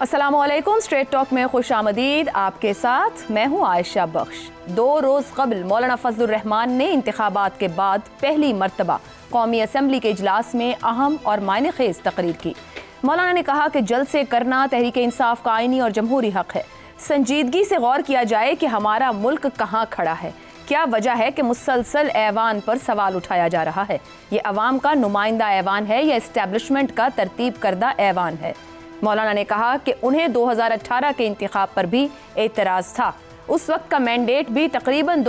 अस्सलामुअलैकुम। Straight talk में खुश आमदीद। आपके साथ मैं हूँ आयशा बख्श। 2 रोज़ कबल मौलाना फजलुर रहमान ने इंतखाबात के बाद पहली मरतबा कौमी असम्बली के इजलास में अहम और मायने खेज तकरीर की। मौलाना ने कहा कि जल्द से करना तहरीक इंसाफ का आईनी और जमहूरी हक है। संजीदगी से गौर किया जाए कि हमारा मुल्क कहाँ खड़ा है। क्या वजह है कि मुसलसल ऐवान पर सवाल उठाया जा रहा है। ये अवाम का नुमाइंदा ऐवान है या इस्टेब्लिशमेंट का तरतीब करदा ऐवान है। मौलाना ने कहा कि उन्हें 2018 के इंतखाब पर भी एतराज़ था। इस वक्त का मैंडेट भी तकरीबन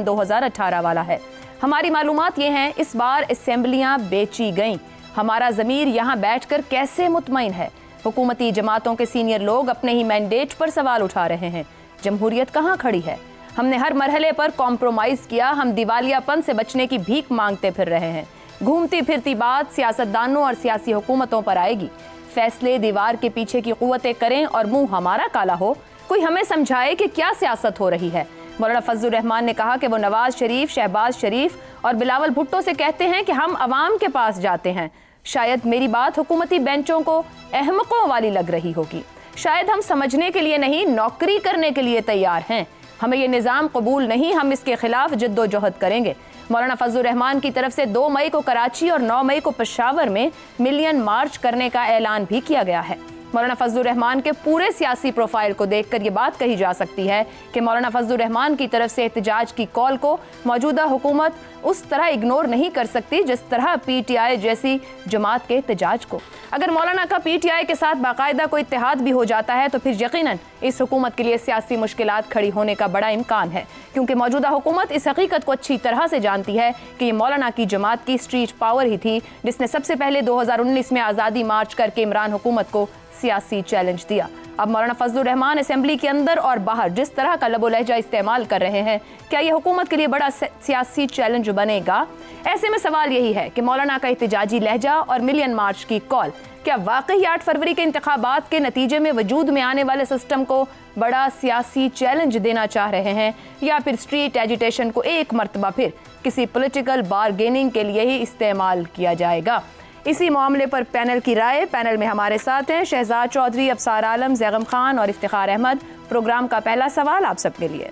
2018 वाला है। हमारी मालूमात ये हैं, इस बार असेंबलियाँ बेची गईं। हमारा ज़मीर यहाँ बैठकर कैसे मुतमईन है। हुकूमती जमातों के सीनियर लोग अपने ही मैंडेट पर सवाल उठा रहे हैं। जमहूरियत कहाँ खड़ी है। हमने हर मरहले पर कॉम्प्रोमाइज़ किया। हम दिवालियापन से बचने की भीख मांगते फिर रहे हैं। घूमती फिरती बात सियासतदानों और सियासी हुकूमतों पर आएगी। फैसले दीवार के पीछे की कुव्वतें करें और मुंह हमारा काला हो। कोई हमें समझाए कि क्या सियासत हो रही है। मौलाना फजलुर रहमान ने कहा कि वो नवाज शरीफ, शहबाज शरीफ और बिलावल भुट्टो से कहते हैं कि हम अवाम के पास जाते हैं। शायद मेरी बात हुकूमती बेंचों को अहमकों वाली लग रही होगी। शायद हम समझने के लिए नहीं, नौकरी करने के लिए तैयार हैं। हमें ये निज़ाम कबूल नहीं, हम इसके खिलाफ जद्दोजहद करेंगे। मौलाना फजलुर रहमान की तरफ से 2 मई को कराची और 9 मई को पेशावर में मिलियन मार्च करने का ऐलान भी किया गया है। मौलाना फजलुर रहमान के पूरे सियासी प्रोफाइल को देखकर ये बात कही जा सकती है कि मौलाना फजलुर रहमान की तरफ से एहतजाज की कॉल को मौजूदा हुकूमत उस तरह इग्नोर नहीं कर सकती जिस तरह PTI जैसी जमात के एहतजाज को। अगर मौलाना का PTI के साथ बाकायदा कोई इत्तेहाद भी हो जाता है तो फिर यकीनन इस हुकूमत के लिए सियासी मुश्किलात खड़ी होने का बड़ा इम्कान है, क्योंकि मौजूदा हुकूमत इस हकीकत को अच्छी तरह से जानती है कि ये मौलाना की जमात की स्ट्रीट पावर ही थी जिसने सबसे पहले 2019 में आज़ादी मार्च करके इमरान हुकूमत को सियासी चैलेंज दिया। अब मौलाना फजलुर रहमान असेंबली के अंदर और बाहर जिस तरह का लबो लहजा इस्तेमाल कर रहे हैं, क्या यह हुकूमत के लिए बड़ा सियासी चैलेंज बनेगा। ऐसे में सवाल यही है कि मौलाना का एहतजाजी लहजा और मिलियन मार्च की कॉल क्या वाकई 8 फरवरी के इंतखाबात के नतीजे में वजूद में आने वाले सिस्टम को बड़ा सियासी चैलेंज देना चाह रहे हैं, या फिर स्ट्रीट एजिटेशन को एक मरतबा फिर किसी पॉलिटिकल बारगेनिंग के लिए ही इस्तेमाल किया जाएगा। इसी मामले पर पैनल की राय। पैनल में हमारे साथ हैं शहजाद चौधरी, अफसार आलम, जैगम खान और इफ्तिखार अहमद। प्रोग्राम का पहला सवाल आप सबके लिए।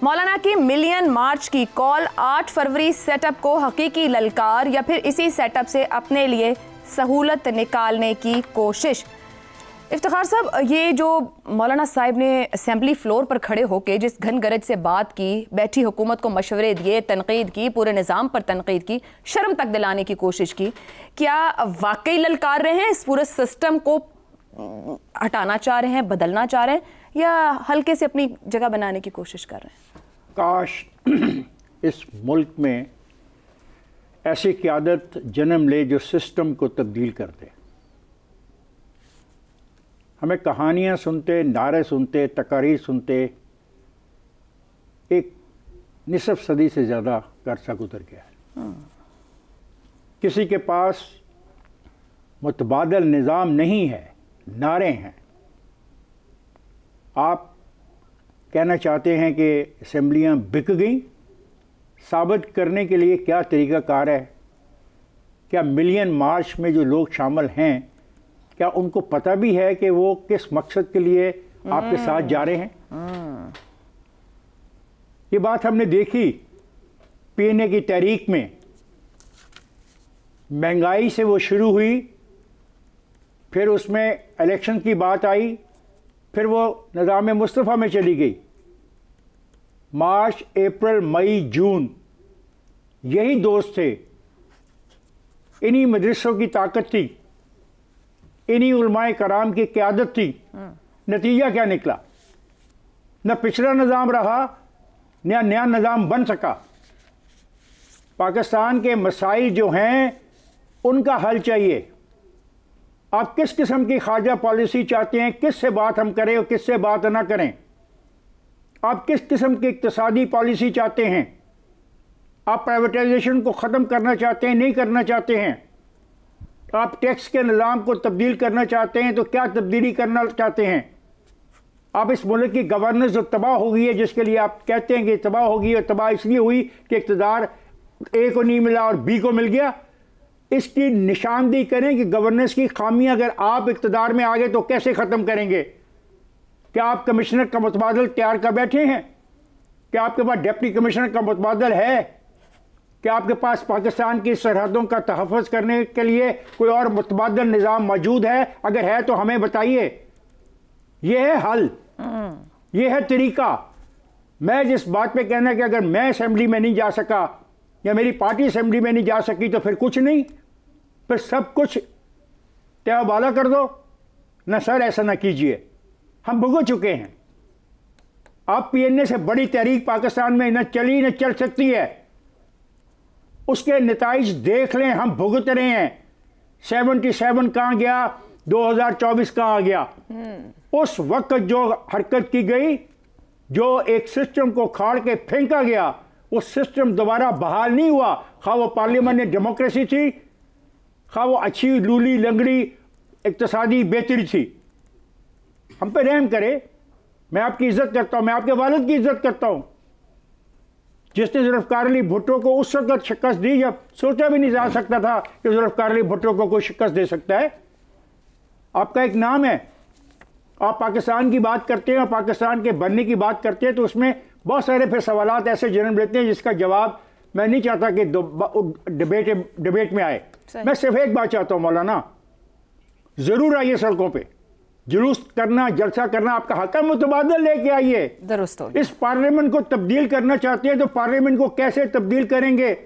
मौलाना की मिलियन मार्च की कॉल 8 फरवरी सेटअप को हकीकी ललकार या फिर इसी सेटअप से अपने लिए सहूलत निकालने की कोशिश। इफ्तिखार साहब, ये जो मौलाना साहब ने असेंबली फ्लोर पर खड़े होकर जिस घन गरज से बात की, बैठी हुकूमत को मशवरे दिए, तनकीद की, पूरे निज़ाम पर तनकीद की, शर्म तक दिलाने की कोशिश की, क्या वाकई ललकार रहे हैं, इस पूरे सिस्टम को हटाना चाह रहे हैं, बदलना चाह रहे हैं, या हल्के से अपनी जगह बनाने की कोशिश कर रहे हैं? काश इस मुल्क में ऐसी क़यादत जन्म ले जो सिस्टम को तब्दील कर दे। हमें कहानियाँ सुनते, नारे सुनते, तकारीर सुनते एक निसफ सदी से ज़्यादा अरसा गुजर गया है। किसी के पास मुतबादल निज़ाम नहीं है, नारे हैं। आप कहना चाहते हैं कि असेंबलियाँ बिक गईं। साबित करने के लिए क्या तरीक़ाकार है? क्या मिलियन मार्च में जो लोग शामिल हैं, क्या उनको पता भी है कि वो किस मकसद के लिए आपके साथ जा रहे हैं? ये बात हमने देखी पीने की तहरीक में। महंगाई से वो शुरू हुई, फिर उसमें इलेक्शन की बात आई, फिर वो निज़ाम मुस्तफ़ा में चली गई। मार्च, अप्रैल, मई, जून यही दोस्त थे। इन्हीं मदरसों की ताकत थी, इन्हीं उलमाए कराम की क़यादत थी। नतीजा क्या निकला? न पिछला निज़ाम रहा, न नया निज़ाम बन सका। पाकिस्तान के मसाइल जो हैं उनका हल चाहिए। आप किस किस्म की खारजा पॉलिसी चाहते हैं, किससे बात हम करें और किससे बात ना करें? आप किस किस्म की इक़्तिसादी पॉलिसी चाहते हैं? आप प्राइवेटाइजेशन को ख़त्म करना चाहते हैं, नहीं करना चाहते हैं? आप टैक्स के निज़ाम को तब्दील करना चाहते हैं तो क्या तब्दीली करना चाहते हैं? आप इस मुल्क की गवर्नेंस जो तबाह हो गई है, जिसके लिए आप कहते हैं कि तबाह हो गई, और तबाह इसलिए हुई कि इक़्तिदार ए को नहीं मिला और बी को मिल गया, इसकी निशानदेही करें कि गवर्नेंस की खामियां अगर आप इक़्तिदार में आ गए तो कैसे ख़त्म करेंगे। क्या आप कमिश्नर का मुतबादल तैयार कर बैठे हैं? क्या आपके पास डिप्टी कमिश्नर का मुतबादल है? क्या आपके पास पाकिस्तान की सरहदों का तहफ़्फ़ुज़ करने के लिए कोई और मुतबादल निज़ाम मौजूद है? अगर है तो हमें बताइए। यह है हल, यह है तरीका। मैं जिस बात पे कहना कि अगर मैं असेंबली में नहीं जा सका या मेरी पार्टी असेंबली में नहीं जा सकी तो फिर कुछ नहीं, फिर सब कुछ तहवाला कर दो ना। सर ऐसा ना कीजिए, हम भुगत चुके हैं। आप पीएनए से बड़ी तहरीक पाकिस्तान में न चली न चल सकती है, उसके नताइज देख लें। हम भुगत रहे हैं। 77 कहाँ गया, 2024 कहाँ आ गया। उस वक्त जो हरकत की गई, जो एक सिस्टम को खाड़ के फेंका गया, वो सिस्टम दोबारा बहाल नहीं हुआ। खा वो पार्लियामेंट में डेमोक्रेसी थी, खा वो अच्छी लूली लंगड़ी इक्तिसादी बेहतरी थी। हम पे रहम करे। मैं आपकी इज्जत करता हूं, मैं आपके वालिद की इज्जत करता हूं, जिसने जुल्फ़िकार अली भुट्टो को उस वक्त शिकस्त दी जब सोचा भी नहीं जा सकता था कि जुल्फ़िकार अली भुट्टो को कोई शिकस्त दे सकता है। आपका एक नाम है, आप पाकिस्तान की बात करते हैं और पाकिस्तान के बनने की बात करते हैं तो उसमें बहुत सारे फिर सवालात ऐसे जन्म लेते हैं जिसका जवाब मैं नहीं चाहता कि डिबेट में आए। मैं सिर्फ एक बात चाहता हूं मौलाना, जरूर आइए सड़कों पे, जुलूस करना, जलसा करना आपका हक है, मुतबादल लेके आइए। दुरुस्त हो। इस पार्लियामेंट को तब्दील करना चाहते हैं तो पार्लियामेंट को कैसे तब्दील करेंगे?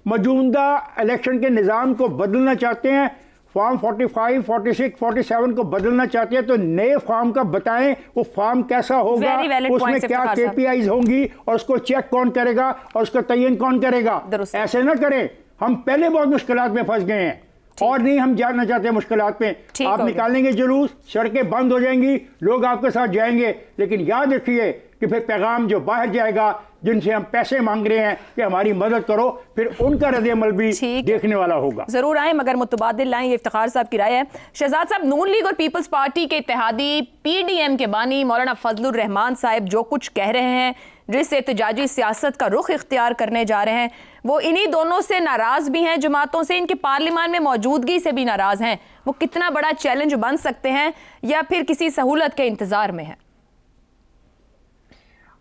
मौजूदा इलेक्शन के निज़ाम को बदलना चाहते हैं, फॉर्म 45, 46, 47 को बदलना चाहते हैं तो नए फॉर्म का बताएं, वो फॉर्म कैसा होगा, उसमें क्या KPIs होंगी और उसको चेक कौन करेगा और उसका तयन कौन करेगा। ऐसे ना करें। हम पहले बहुत मुश्किलात में फंस गए हैं और नहीं हम जाना चाहते मुश्किलात पे। आप निकालेंगे जुलूस, सड़कें बंद हो जाएंगी, लोग आपके साथ जाएंगे, लेकिन याद रखिए कि फिर पैगाम जो बाहर जाएगा, जिनसे हम पैसे मांग रहे हैं कि हमारी मदद करो, फिर उनका रद्द-ए-अमल भी देखने वाला होगा। जरूर आए मगर मुतबादिल लाएं, ये इफ्तिखार साहब की राय है। शहजाद साहब, नून लीग और पीपल्स पार्टी के इत्तेहादी PDM के बानी मौलाना फजलुर रहमान साहब जो कुछ कह रहे हैं, जिस एहतजाजी सियासत का रुख इख्तियार करने जा रहे हैं, वो इन्हीं दोनों से नाराज भी हैं, जमातों से, इनके पार्लियामान में मौजूदगी से भी नाराज हैं। वो कितना बड़ा चैलेंज बन सकते हैं या फिर किसी सहूलत के इंतजार में है?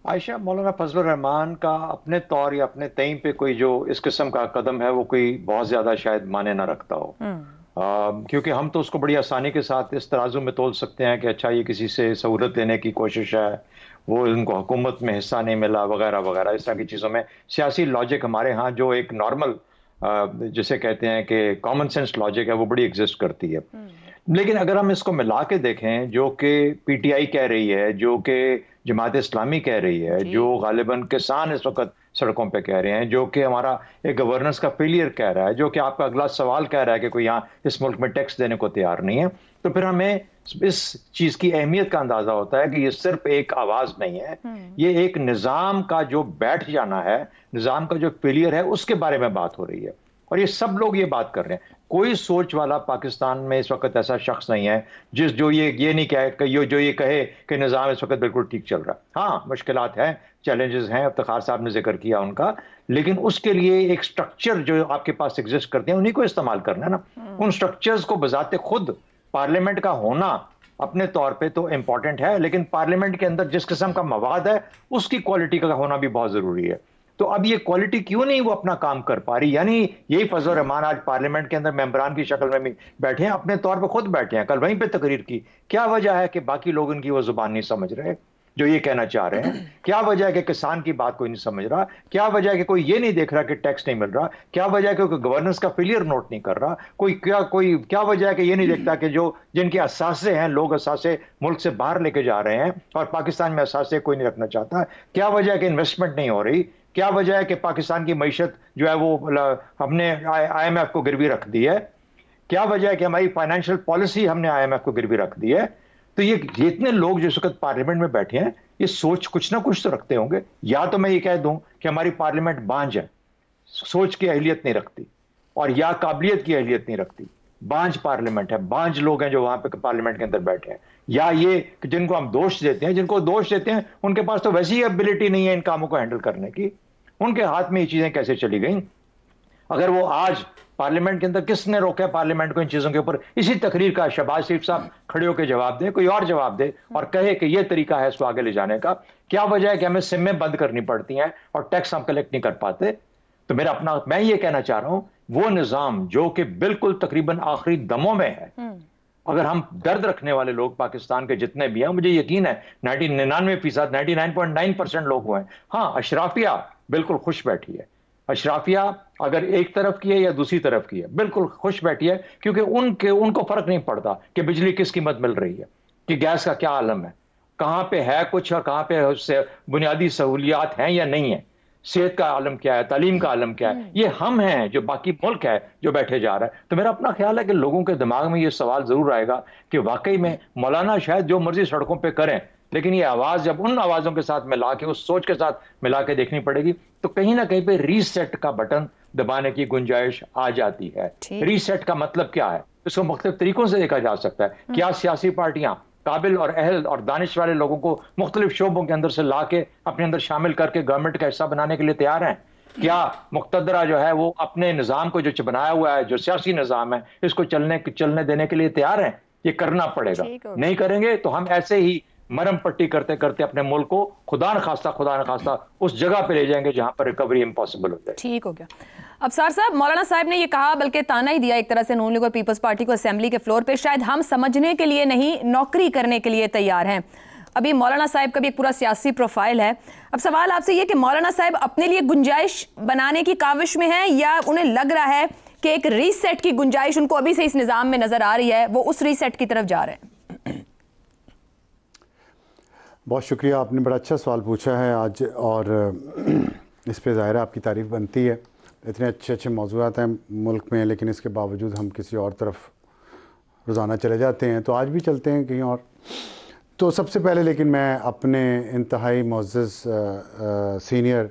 आयशा, मौलाना फजलुर रहमान का अपने तौर या अपने तईं पे कोई जो इस किस्म का कदम है वो कोई बहुत ज्यादा शायद माने ना रखता हो। क्योंकि हम तो उसको बड़ी आसानी के साथ इस तराजू में तोल सकते हैं कि अच्छा ये किसी से सहूलत लेने की कोशिश है, वो इनको हुकूमत में हिस्सा नहीं मिला वगैरह वगैरह, इस तरह की चीज़ों में सियासी लॉजिक हमारे यहाँ जो एक नॉर्मल जिसे कहते हैं कि कॉमन सेंस लॉजिक है वो बड़ी एग्जिस्ट करती है। लेकिन अगर हम इसको मिला के देखें, जो कि PTI कह रही है, जो कि जमात इस्लामी कह रही है, जो गालिबन किसान इस वक्त सड़कों पे कह रहे हैं, जो कि हमारा एक गवर्नेंस का फेलियर कह रहा है, जो कि आपका अगला सवाल कह रहा है कि कोई यहाँ इस मुल्क में टैक्स देने को तैयार नहीं है, तो फिर हमें इस चीज की अहमियत का अंदाजा होता है कि ये सिर्फ एक आवाज नहीं है, ये एक निजाम का जो बैठ जाना है, निजाम का जो फेलियर है, उसके बारे में बात हो रही है। और ये सब लोग ये बात कर रहे हैं। कोई सोच वाला पाकिस्तान में इस वक्त ऐसा शख्स नहीं है जो ये नहीं कहे, जो ये कहे कि निज़ाम इस वक्त बिल्कुल ठीक चल रहा है। हाँ, मुश्किलात हैं, चैलेंजेस हैं, इफ्तिखार साहब ने जिक्र किया उनका, लेकिन उसके लिए एक स्ट्रक्चर जो आपके पास एग्जिस्ट करते हैं उन्हीं को इस्तेमाल करना है ना। उन स्ट्रक्चर्स को बजाते खुद पार्लियामेंट का होना अपने तौर पे तो इंपॉर्टेंट है, लेकिन पार्लियामेंट के अंदर जिस किस्म का मवाद है उसकी क्वालिटी का होना भी बहुत जरूरी है। तो अब ये क्वालिटी क्यों नहीं वो अपना काम कर पा रही? यानी यही फजलुर रहमान आज पार्लियामेंट के अंदर मेंबरान की शक्ल में भी बैठे हैं, अपने तौर पे खुद बैठे हैं, कल वहीं पे तकरीर की। क्या वजह है कि बाकी लोग उनकी वो जुबान नहीं समझ रहे जो ये कहना चाह रहे हैं? क्या वजह है कि किसान की बात कोई नहीं समझ रहा? क्या वजह है कि कोई ये नहीं देख रहा कि टैक्स नहीं मिल रहा? क्या वजह है कि कोई गवर्नेंस का फेलियर नोट नहीं कर रहा? क्या वजह है कि ये नहीं देखता कि जो जिनके असासे हैं, लोग असासे मुल्क से बाहर लेके जा रहे हैं और पाकिस्तान में असासे कोई नहीं रखना चाहता? क्या वजह है कि इन्वेस्टमेंट नहीं हो रही? क्या वजह है कि पाकिस्तान की मईशत जो है वो हमने IMF को गिरवी रख दी है? क्या वजह है कि हमारी फाइनेंशियल पॉलिसी हमने IMF को गिरवी रख दी है? तो ये इतने लोग जिस वक्त पार्लियामेंट में बैठे हैं, ये सोच कुछ ना कुछ तो रखते होंगे। या तो मैं ये कह दूं कि हमारी पार्लियामेंट बांझ है, सोच की अहलियत नहीं रखती, और या काबिलियत की अहलियत नहीं रखती। बांझ पार्लियामेंट है, बांझ लोग हैं जो वहां पे पार्लियामेंट के अंदर बैठे हैं। या ये कि जिनको हम दोष देते हैं, उनके पास तो वैसी एबिलिटी नहीं है इन कामों को हैंडल करने की। उनके हाथ में ये चीजें कैसे चली गई? अगर वो आज पार्लियामेंट के अंदर किसने रोका है पार्लियामेंट को इन चीजों के ऊपर? इसी तकरीर का शहबाज शरीफ साहब खड़े होकर जवाब दें, कोई और जवाब दे और कहे कि ये तरीका है इसको आगे ले जाने का। क्या वजह है कि हमें सिमें बंद करनी पड़ती हैं और टैक्स हम कलेक्ट नहीं कर पाते? तो मैं ये कहना चाह रहा हूं, वो निजाम जो कि बिल्कुल तकरीबन आखिरी दमों में है, अगर हम दर्द रखने वाले लोग पाकिस्तान के जितने भी हैं, मुझे यकीन है 99% 99.9% लोग हुए हैं। हाँ, अशराफिया बिल्कुल खुश बैठी है। अशराफिया अगर एक तरफ की है या दूसरी तरफ की है, बिल्कुल खुश बैठी है, क्योंकि उनको फर्क नहीं पड़ता कि बिजली किस कीमत मिल रही है, कि गैस का क्या आलम है, कहां पे है कुछ और कहां पे उससे बुनियादी सहूलियात हैं या नहीं है, सेहत का आलम क्या है, तालीम का आलम क्या है। ये हम हैं जो बाकी मुल्क है जो बैठे जा रहा है। तो मेरा अपना ख्याल है कि लोगों के दिमाग में ये सवाल जरूर आएगा कि वाकई में मौलाना शायद जो मर्जी सड़कों पे करें, लेकिन ये आवाज जब उन आवाजों के साथ मिला के, उस सोच के साथ मिला के देखनी पड़ेगी, तो कहीं ना कहीं पे रीसेट का बटन दबाने की गुंजाइश आ जाती है। रीसेट का मतलब क्या है, इसको मुख्तलिफ तरीकों से देखा जा सकता है। क्या सियासी पार्टियां काबिल और अहल और दानिश वाले लोगों को मुख्तलिफ शोबों के अंदर से ला के अपने अंदर शामिल करके गवर्नमेंट का हिस्सा बनाने के लिए तैयार हैं? क्या मुक्तदरा जो है वो अपने निज़ाम को जो बनाया हुआ है, जो सियासी निज़ाम है, इसको चलने देने के लिए तैयार हैं? ये करना पड़ेगा। नहीं करेंगे तो हम ऐसे ही मरम पट्टी करते करते अपने मुल्क को खुदा न खास्ता उस जगह पे ले जाएंगे जहां पर रिकवरी इम्पॉसिबल हो जाए। ठीक हो गया। अफसार साहब, मौलाना साहब ने ये कहा, बल्कि ताना ही दिया एक तरह से नून लीग और पीपल्स पार्टी को असेंबली के फ्लोर पे, शायद हम समझने के लिए नहीं नौकरी करने के लिए तैयार हैं। अभी मौलाना साहब का भी एक पूरा सियासी प्रोफाइल है। अब सवाल आपसे ये कि मौलाना साहब अपने लिए गुंजाइश बनाने की काविश में है, या उन्हें लग रहा है कि एक रीसेट की गुंजाइश उनको अभी से इस निज़ाम में नजर आ रही है, वो उस रीसेट की तरफ जा रहे हैं? बहुत शुक्रिया, आपने बड़ा अच्छा सवाल पूछा है आज, और इस पे ज़ाहिर है आपकी तारीफ़ बनती है। इतने अच्छे अच्छे मौज़ूआत हैं मुल्क में, लेकिन इसके बावजूद हम किसी और तरफ रोज़ाना चले जाते हैं, तो आज भी चलते हैं कहीं और। तो सबसे पहले लेकिन मैं अपने इंतहाई मुअज़्ज़ज़ सीनियर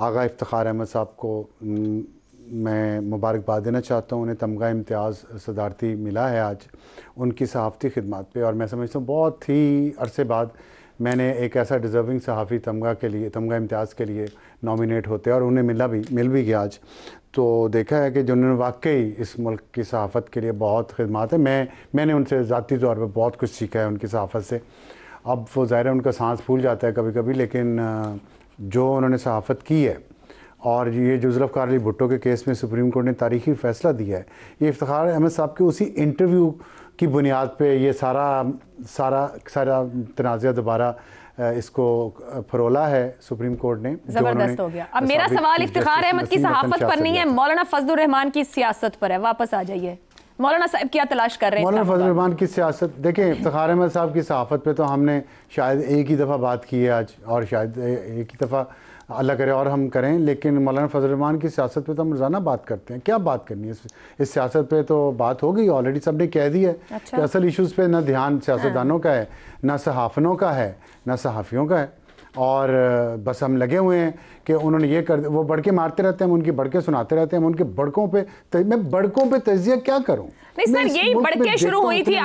आगा इफ्तिखार अहमद साहब को मैं मुबारकबाद देना चाहता हूँ। उन्हें तमगा इम्तियाज़ सदारती मिला है आज उनकी सहाफ़ती खिदमत पे, और मैं समझता हूँ बहुत ही अरसे बाद मैंने एक ऐसा डिज़र्विंग सहाफ़ी तमगा इम्तियाज़ के लिए नॉमिनेट होते हैं, और उन्हें मिल भी गया आज। तो देखा है कि जिन्होंने वाकई इस मुल्क की सहाफ़त के लिए बहुत खिदमत है। मैंने उनसे ज़ाती तौर पर बहुत कुछ सीखा है उनकी सहाफ़त से। अब वो ज़ाहिर है उनका सांस फूल जाता है कभी कभी, लेकिन जो उन्होंने सहाफ़त की है, और ये जो जुल्फ़िकार अली भुट्टो के केस में सुप्रीम कोर्ट ने तारीख़ी फ़ैसला दिया है, ये इफ्तिखार अहमद साहब के उसी इंटरव्यू की बुनियाद पे ये सारा तनाज़ा दोबारा इसको फरोला है सुप्रीम कोर्ट ने। ज़बरदस्त हो गया। अब मेरा सवाल इफ्तिखार अहमद की सहाफ़त पर नहीं है, मौलाना फजलुर रहमान की सियासत पर है। वापस आ जाइए, मौलाना साहब क्या तलाश कर रहे हैं? मौलाना फजलुर रहमान की सियासत देखें, इफ्तिखार अहमद साहब की सहाफ़त पे तो हमने शायद एक ही दफ़ा बात की है आज, और शायद एक ही दफ़ा अल्लाह करे और हम करें, लेकिन मौलाना फजलुर रहमान की सियासत पे तो हम रोज़ाना बात करते हैं। क्या बात करनी है इस सियासत पे? तो बात हो गई ऑलरेडी, सब ने कह दी है कि असल इश्यूज़ पे ना ध्यान सियासतदानों का है, ना सहाफ़नों का है, ना सहाफ़ियों का है, और बस हम लगे हुए हैं कि उन्होंने ये कर, वो बड़के मारते रहते हैं, हम उनकी बड़के सुनाते रहते हैं, हम उनके बड़कों पे मैं बड़कों पे तजिया क्या करूं? नहीं सर, यही बड़के शुरू हुई थी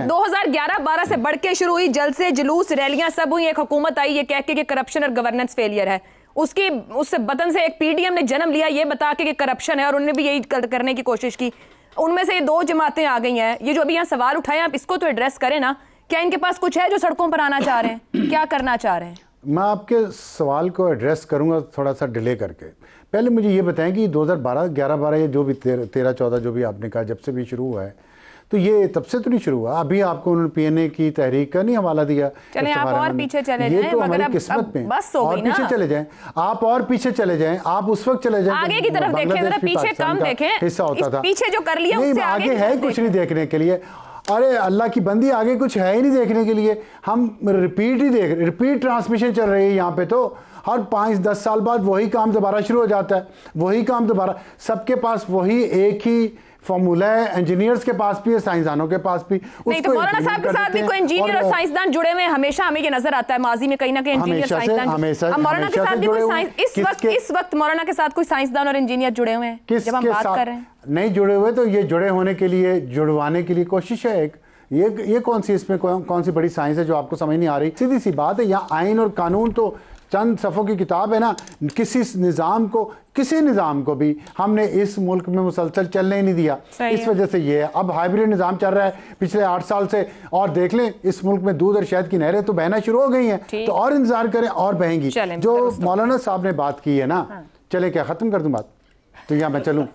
2011-12 से बड़के शुरू हुई, जलसे जुलूस रैलियां सब हुई, एक हुकूमत आई ये कह के कि करप्शन और गवर्नेंस फेलियर है, उससे बदन से एक पीडीएम ने जन्म लिया ये बता के कि करप्शन है, और उन्होंने भी यही करने की कोशिश की। उनमें से ये दो जमातें आ गई हैं। ये जो अभी यहाँ सवाल उठाए आप इसको तो एड्रेस करें ना, क्या इनके पास कुछ है जो सड़कों पर आना चाह रहे हैं? क्या करना चाह रहे हैं? मैं आपके सवाल को एड्रेस करूंगा थोड़ा सा डिले करके। पहले मुझे ये बताएं कि 2012, 11-12 या जो भी 13-14 जो भी आपने कहा, जब से भी शुरू हुआ है, तो ये तब से तो नहीं शुरू हुआ। अभी आपको उन्होंने पीएनए की तहरीक का नहीं हवाला दिया, चलें आप और पीछे चले जाएं, तो हमारी किस्मत में बस हो गई ना। पीछे चले जाएं आप, और पीछे चले जाएं आप, उस वक्त चले जाएं आगे की तरफ देखें जरा, पीछे कम देखें, हिस्सा होता था, पीछे जो कर लिया उससे आगे है कुछ नहीं देखने के लिए। अरे अल्लाह की बंदी, आगे कुछ है ही नहीं देखने के लिए। हम रिपीट ट्रांसमिशन चल रही है यहाँ पे, तो हर 5-10 साल बाद वही काम दोबारा शुरू हो जाता है, वही काम दोबारा। सबके पास वही एक ही फॉर्मूला है, इंजीनियर्स के पास भी है, साइंसदानों के पास भी। नहीं तो मौलाना साहब के साथ भी कोई इंजीनियर और साइंसदान जुड़े हुए हमेशा हमें ये नजर आता है, माजी में कहीं ना कहीं इंजीनियर साइंसदान। मौलाना के साथ भी कोई इस वक्त मौलाना के साथ कोई साइंसदान और इंजीनियर जुड़े हुए हैं जब हम बात कर रहे हैं? नहीं जुड़े हुए, तो ये जुड़े होने के लिए, जुड़वाने के लिए कोशिश है एक। ये कौन सी इसमें कौन सी बड़ी साइंस है जो आपको समझ नहीं आ रही? सीधी सी बात है, यहाँ आइन और कानून तो चंद सफ़ों की किताब है ना। किसी निज़ाम को भी हमने इस मुल्क में मुसलसल चलने ही नहीं दिया। इस वजह से ये है। अब हाइब्रिड निज़ाम चल रहा है पिछले 8 साल से, और देख लें इस मुल्क में दूध और शहद की नहरें तो बहना शुरू हो गई हैं, तो और इंतजार करें और बहेंगी। जो मौलाना साहब ने बात की है ना, चले क्या ख़त्म कर दूं बात, तो यहाँ मैं चलूं?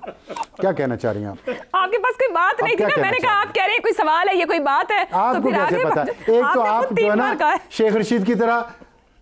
क्या कहना चाह रही हैं आप? आपके पास कोई बात नहीं थी ना, मैंने कहा आप कह रहे हैं कोई सवाल है, ये कोई बात है, आपको कैसे पता? एक तो आप जो है ना शेख रशीद की तरह,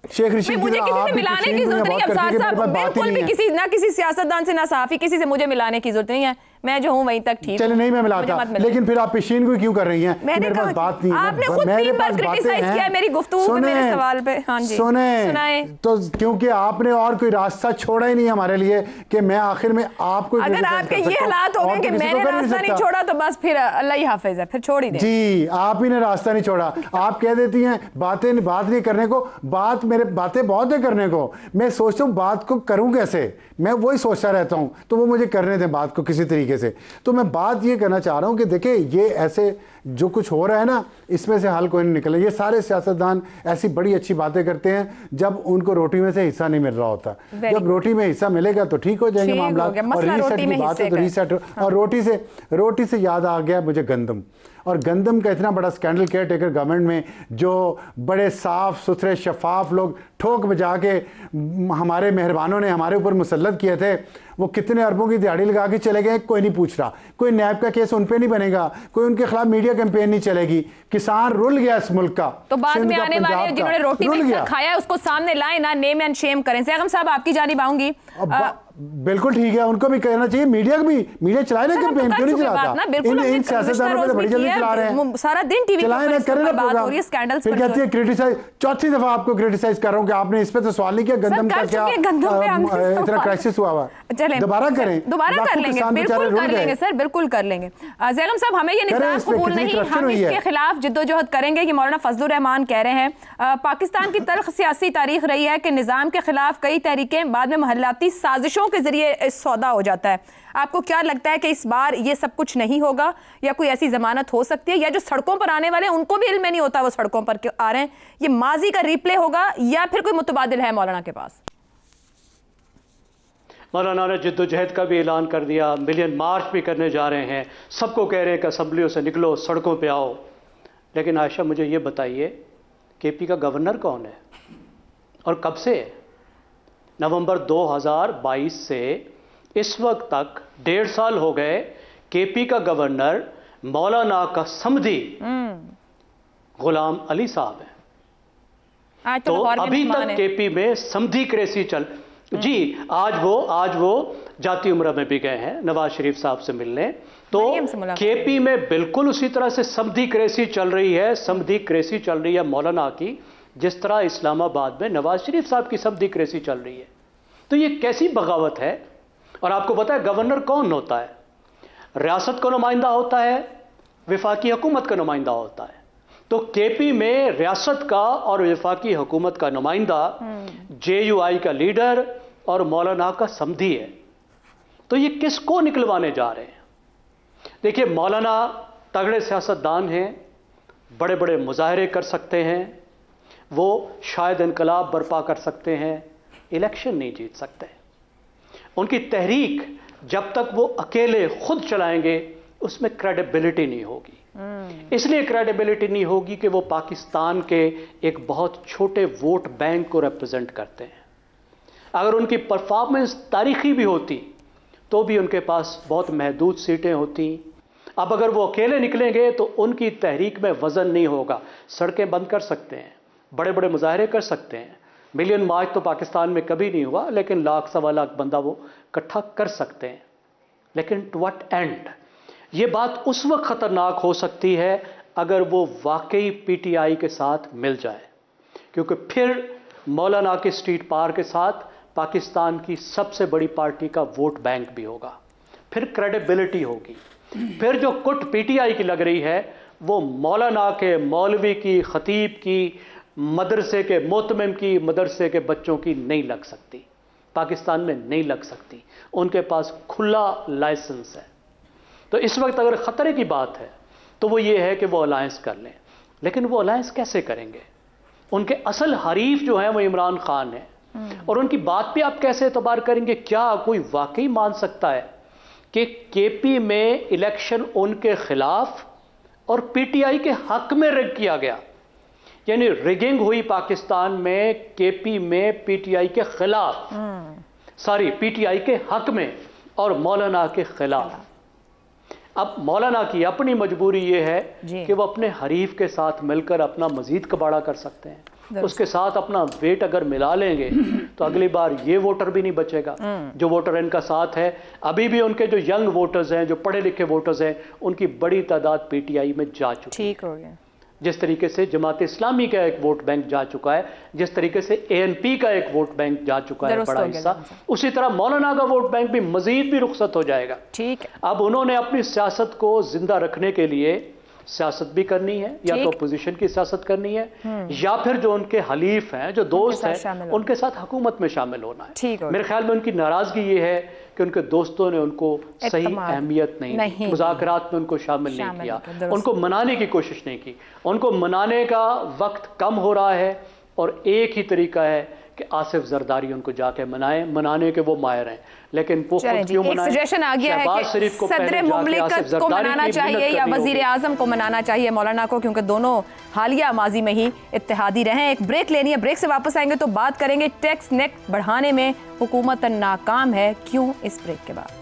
मुझे किसी से मिलाने की जरूरत नहीं है, बिल्कुल भी किसी ना किसी सियासतदान से ना सहाफी किसी से मुझे मिलाने की जरूरत नहीं है। मैं जो हूं वहीं तक ठीक। चलिए नहीं मैं मिलाता, लेकिन फिर आप पेशीन को क्यों कर रही हैं? मेरे पास बात नहीं है। आपने खुद 3 बार क्रिटिसाइज किया है मेरी गुफ्तगू पे, मेरे सवाल पे। हाँ जी सुनाए। तो क्योंकि आपने और कोई रास्ता छोड़ा ही नहीं हमारे लिए कि मैं आखिर में आपको, अगर आपके ये हालात हो गए कि मैंने रास्ता नहीं छोड़ा तो बस फिर अल्लाह ही हाफिज है, फिर छोड़ ही दें। जी आप ही ने रास्ता नहीं छोड़ा। आप कह देती हैं बात नहीं करने को, बातें बहुत है करने को। मैं सोचता हूँ बात को करूँ कैसे, मैं वही सोचता रहता हूँ, तो वो मुझे करने दें बात को किसी तरीके से। तो मैं बात ये करना चाह रहा हूँ कि देखिए ये ऐसे जो कुछ हो रहा है ना, इसमें से हल कोई नहीं निकले। ये सारे सियासतदान ऐसी बड़ी अच्छी बातें करते हैं जब उनको रोटी में से हिस्सा नहीं मिल रहा होता। जब रोटी में हिस्सा मिलेगा तो ठीक हो जाएंगे मामला। और रीसेट की बात है तो रीसेट। और रोटी से याद आ गया मुझे गंदम, और गंदम का इतना बड़ा स्कैंडल केयर टेकर गवर्नमेंट में, जो बड़े साफ सुथरे शफाफ लोग ठोक बजा के हमारे मेहरबानों ने हमारे ऊपर मुसल्लत किए थे, वो कितने अरबों की दिहाड़ी लगा के चले गए। कोई नहीं पूछ रहा, कोई नैब का केस उन पे नहीं बनेगा, कोई उनके खिलाफ मीडिया कैंपेन नहीं चलेगी। किसान रुल गया इस मुल्क का। तो बाद में आने वाले जिन्होंने रोटी में खाया उसको सामने लाए ना, नेम एंड शेम करें। सैगम साहब आपकी जानिब आऊंगी। बिल्कुल ठीक है, उनको भी कहना चाहिए, मीडिया को भी, मीडिया चलाए ना कैंपेन, क्यों नहीं चलाता? इन सियासतदानों को बड़ी जल्दी चला रहे हैं, सारा दिन टीवी चलाए ना, करें ना प्रोग्राम। फिर कहती है क्रिटिसाइज, चौथी दफा आपको क्रिटिसाइज कर रहा हूं कि आपने इस पे तो सवाल नहीं किया गंदम का क्या इतना क्राइसिस हुआ हुआ। दोबारा करें, दोबारा कर लेंगे, बिल्कुल कर लेंगे सर, बिल्कुल कर लेंगे। सैगम साहब हमें ये निज़ाम कबूल नहीं, हम इसके खिलाफ जिद्दोजहद करेंगे। कि मौलाना फजलुर रहमान कह रहे हैं पाकिस्तान की तल्ख सियासी तारीख रही है कि निज़ाम के खिलाफ कई तहरीकें बाद में महल्लाती साजिशों के जरिए सौदा हो जाता है। आपको क्या लगता है कि इस बार ये सब कुछ नहीं होगा, या कोई ऐसी जमानत हो सकती है, या जो सड़कों पर आने वाले हैं उनको भी इल्म नहीं होता वो सड़कों पर क्यों आ रहे हैं? ये माजी का रिप्ले होगा या फिर कोई मुतबादिल है मौलाना के पास? मौलाना ने जिद्दोजहद का भी ऐलान कर दिया, मिलियन मार्च भी करने जा रहे हैं, सबको कह रहे हैं कि असम्बलियों से निकलो, सड़कों पे आओ। लेकिन आयशा मुझे ये बताइए केपी का गवर्नर कौन है और कब से है? नवंबर 2022 से इस वक्त तक 1.5 साल हो गए। केपी का गवर्नर मौलाना का समधी गुलाम अली साहब है। तो अभी तक केपी में समधी क्रेसी चल जी। आज वो जाती उम्र में भी गए हैं नवाज शरीफ साहब से मिलने। तो केपी में बिल्कुल उसी तरह से समधी क्रेसी चल रही है, समधी क्रेसी चल रही है मौलाना की, जिस तरह इस्लामाबाद में नवाज शरीफ साहब की समधी क्रेसी चल रही है। तो ये कैसी बगावत है? और आपको पता है गवर्नर कौन होता है? रियासत का नुमाइंदा होता है, वफाकी हुकूमत का नुमाइंदा होता है। तो केपी में रियासत का और वफाकी हुकूमत का नुमाइंदा JUI का लीडर और मौलाना का समधी है। तो ये किसको निकलवाने जा रहे हैं? देखिए मौलाना तगड़े सियासतदान हैं, बड़े बड़े मुजाहरे कर सकते हैं, वो शायद इनकलाब बर्पा कर सकते हैं, इलेक्शन नहीं जीत सकते। उनकी तहरीक जब तक वो अकेले खुद चलाएंगे उसमें क्रेडिबिलिटी नहीं होगी। इसलिए क्रेडिबिलिटी नहीं होगी कि वो पाकिस्तान के एक बहुत छोटे वोट बैंक को रिप्रेजेंट करते हैं। अगर उनकी परफॉर्मेंस तारीखी भी होती तो भी उनके पास बहुत महदूद सीटें होती। अब अगर वो अकेले निकलेंगे तो उनकी तहरीक में वजन नहीं होगा। सड़कें बंद कर सकते हैं, बड़े बड़े मुजाहरे कर सकते हैं, मिलियन मार्च तो पाकिस्तान में कभी नहीं हुआ, लेकिन 1 सवा लाख बंदा वो इकट्ठा कर सकते हैं। लेकिन टू व्हाट एंड? ये बात उस वक्त खतरनाक हो सकती है अगर वो वाकई PTI के साथ मिल जाए, क्योंकि फिर मौलाना के स्ट्रीट पार के साथ पाकिस्तान की सबसे बड़ी पार्टी का वोट बैंक भी होगा, फिर क्रेडिबिलिटी होगी। फिर जो कुट PTI की लग रही है वो मौलाना के, मौलवी की, खतीब की, मदरसे के मोतमिम की, मदरसे के बच्चों की नहीं लग सकती, पाकिस्तान में नहीं लग सकती। उनके पास खुला लाइसेंस है। तो इस वक्त अगर ख़तरे की बात है तो वो ये है कि वो अलायंस कर लें। लेकिन वो अलायंस कैसे करेंगे? उनके असल हरीफ जो हैं वो इमरान खान है। और उनकी बात पे आप कैसे एतबार करेंगे? क्या कोई वाकई मान सकता है कि केपी में इलेक्शन उनके खिलाफ और पीटीआई के हक में रिग किया गया? यानी रिगिंग हुई पाकिस्तान में केपी में पीटीआई के खिलाफ, सॉरी पीटीआई के हक में और मौलाना के खिलाफ। अब मौलाना की अपनी मजबूरी यह है कि वो अपने हरीफ के साथ मिलकर अपना मजीद कबाड़ा कर सकते हैं। उसके साथ अपना वेट अगर मिला लेंगे तो अगली बार ये वोटर भी नहीं बचेगा जो वोटर इनका साथ है। अभी भी उनके जो यंग वोटर्स हैं, जो पढ़े लिखे वोटर्स हैं, उनकी बड़ी तादाद पीटीआई में जा चुकी है। ठीक हो गया। जिस तरीके से जमात इस्लामी का एक वोट बैंक जा चुका है, जिस तरीके से एएनपी का एक वोट बैंक जा चुका है बड़ा हिस्सा, उसी तरह मौलाना का वोट बैंक भी मजीद भी रुखसत हो जाएगा। ठीक है। अब उन्होंने अपनी सियासत को जिंदा रखने के लिए सियासत भी करनी है, या तो अपोजिशन की सियासत करनी है, या फिर जो उनके हलीफ हैं, जो दोस्त हैं, उनके साथ हुकूमत में शामिल होना है। मेरे ख्याल में उनकी नाराजगी ये है कि उनके दोस्तों ने उनको सही अहमियत नहीं, मुज़ाकरात में उनको शामिल नहीं किया, उनको मनाने की कोशिश नहीं की। उनको मनाने का वक्त कम हो रहा है और एक ही तरीका है कि आसिफ जरदारी उनको जाके मनाने के वो माहिर हैं, लेकिन वो खुद क्यों मनाएं? सजेशन आ गया है कि सदर मुमलिकत को मनाना चाहिए या वजीर आजम को मनाना चाहिए मौलाना को, क्योंकि दोनों हालिया माजी में ही इत्तेहादी रहे। एक ब्रेक लेनी है, ब्रेक से वापस आएंगे तो बात करेंगे टैक्स नेट बढ़ाने में हुकूमत नाकाम है क्यों, इस ब्रेक के बाद।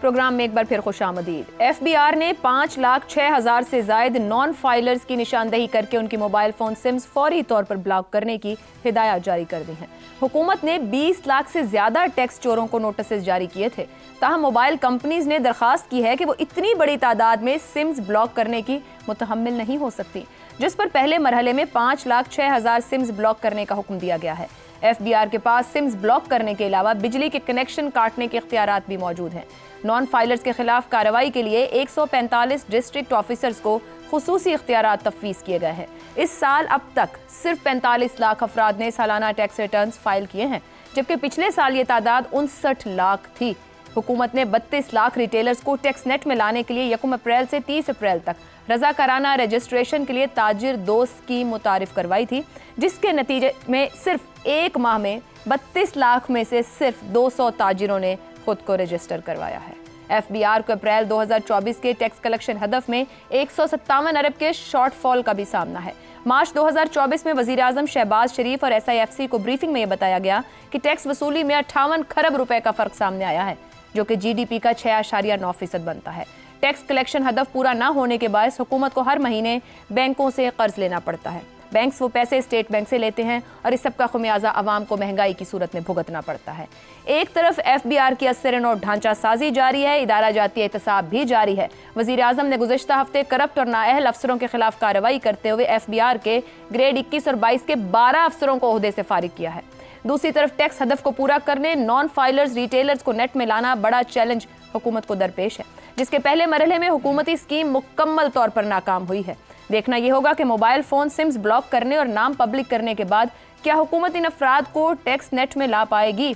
प्रोग्राम में एक बार फिर खुशामदीद। एफबीआर ने 5,06,000 से ज्यादा नॉन फाइलर्स की निशानदेही करके उनकी मोबाइल फोन सिम्स फौरी तौर पर ब्लॉक करने की हिदायत जारी कर दी है। हुकूमत ने 20 लाख से ज्यादा टैक्स चोरों को नोटिस जारी किए थे। ताहम मोबाइल कंपनीज ने दरखास्त की है कि वो इतनी बड़ी तादाद में सिम्स ब्लॉक करने की मुतहम्मिल नहीं हो सकती, जिस पर पहले मरहले में 5,06,000 सिम्स ब्लॉक करने का हुक्म दिया गया है। एफबीआर के पास सिम्स ब्लॉक करने के अलावा बिजली के कनेक्शन काटने के इख्तियारात भी मौजूद हैं। नॉन फाइलर्स के खिलाफ कार्रवाई के लिए 145 डिस्ट्रिक्ट ऑफिसर्स को खुसूसी इख्तियारात तफवीज़ किए गए हैं। इस साल अब तक सिर्फ 45 लाख अफराद ने सालाना टैक्स रिटर्न्स फाइल किए हैं, जबकि पिछले साल ये तादाद 59 लाख थी। हुकूमत ने 32 लाख रिटेलर्स को टैक्स नेट में लाने के लिए 1 अप्रैल से 30 अप्रैल तक रजाकाराना रजिस्ट्रेशन के लिए ताजिर दोस्त स्कीम मुतारिफ करवाई थी, जिसके नतीजे में सिर्फ एक माह में 32 लाख में से सिर्फ 200 ताजिरों ने खुद को रजिस्टर करवाया है। एफबीआर को अप्रैल 2024 के टैक्स कलेक्शन हदफ में 157 अरब के शॉर्टफॉल का भी सामना है। मार्च 2024 में वजीर आजम शहबाज शरीफ और SIFC को ब्रीफिंग में यह बताया गया कि टैक्स वसूली में 58 खरब रुपए का फर्क सामने आया है, जो कि GDP का 6.9% बनता है। टैक्स कलेक्शन हदफ पूरा ना होने के बायस हुकूमत को हर महीने बैंकों से कर्ज लेना पड़ता है। बैंक्स वो पैसे स्टेट बैंक से लेते हैं और इस सब का खुमियाजा आवाम को महंगाई की सूरत में भुगतना पड़ता है। एक तरफ एफबीआर की असर नोट ढांचा साजी जारी है, इदारा जाती एहतसाब भी जारी है। वजीर आजम ने गुज़िश्ता हफ्ते करप्ट और नाअहल अफसरों के खिलाफ कार्रवाई करते हुए एफबीआर के ग्रेड 21 और 22 के 12 अफसरों को ओहदे से फारिग किया है। दूसरी तरफ टैक्स हदफ को पूरा करने नॉन फाइलर्स रिटेलर्स को नेट में लाना बड़ा चैलेंज हुकूमत को दरपेश है, जिसके पहले मरहले में हुकूमती स्कीम मुकम्मल तौर पर नाकाम हुई है। देखना यह होगा कि मोबाइल फोन सिम्स ब्लॉक करने और नाम पब्लिक करने के बाद क्या हुकूमत इन अफराद को टैक्स नेट में ला पाएगी।